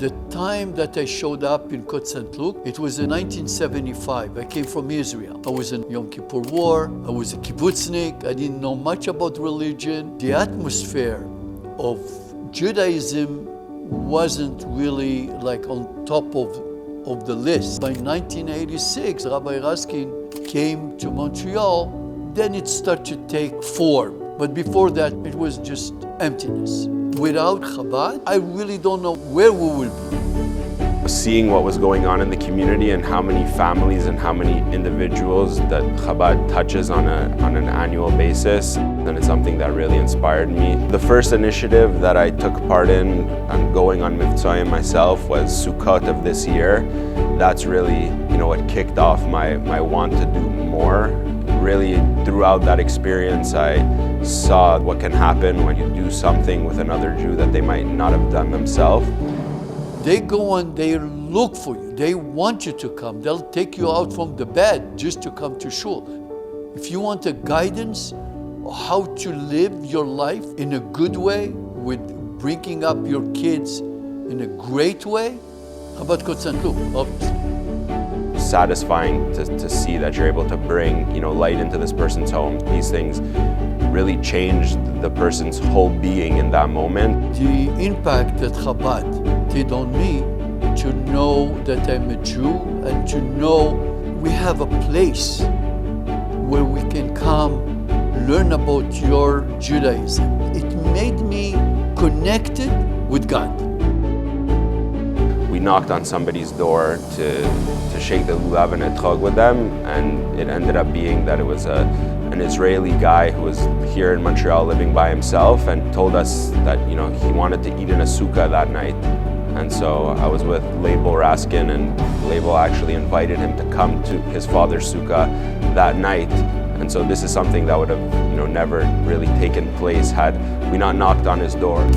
The time that I showed up in Kot St. Luke, it was in 1975. I came from Israel. I was in Yom Kippur War. I was a kibbutznik. I didn't know much about religion. The atmosphere of Judaism wasn't really like on top of the list. By 1986, Rabbi Raskin came to Montreal. Then it started to take form. But before that, it was just emptiness. Without Chabad, I really don't know where we will be. Seeing what was going on in the community and how many families and how many individuals that Chabad touches on an annual basis, and it's something that really inspired me. The first initiative that I took part in going on Mivtzoyim myself was Sukkot of this year. That's really, what kicked off my want to do more. Really, throughout that experience, I saw what can happen when you do something with another Jew that they might not have done themselves. They go and they look for you. They want you to come. They'll take you out from the bed just to come to shul. If you want a guidance on how to live your life in a good way, with bringing up your kids in a great way, how about Kot St. Luke, obviously. Satisfying to see that you're able to bring light into this person's home. These things really changed the person's whole being in that moment. The impact that Chabad did on me, to know that I'm a Jew and to know we have a place where we can come learn about your Judaism. It made me connected with God. We knocked on somebody's door to shake the lulav and etrog with them, and it ended up being that it was an Israeli guy who was here in Montreal living by himself, and told us that he wanted to eat in a sukkah that night. And so I was with Leibel Raskin, and Leibel actually invited him to come to his father's sukkah that night. And so this is something that would have never really taken place had we not knocked on his door.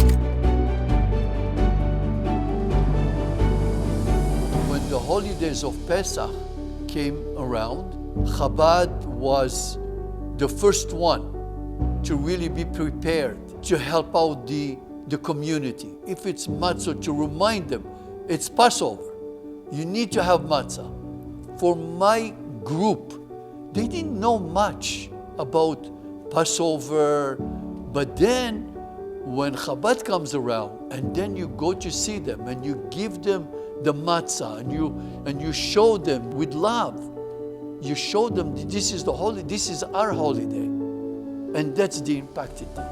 The holidays of Pesach came around, Chabad was the first one to really be prepared to help out the community. If it's matzah, to remind them, it's Passover. You need to have matzah. For my group, they didn't know much about Passover, but then when Chabad comes around, and then you go to see them and you give them the matzah, and you show them with love. You show them this is the holiday, this is our holiday, and that's the impact it did.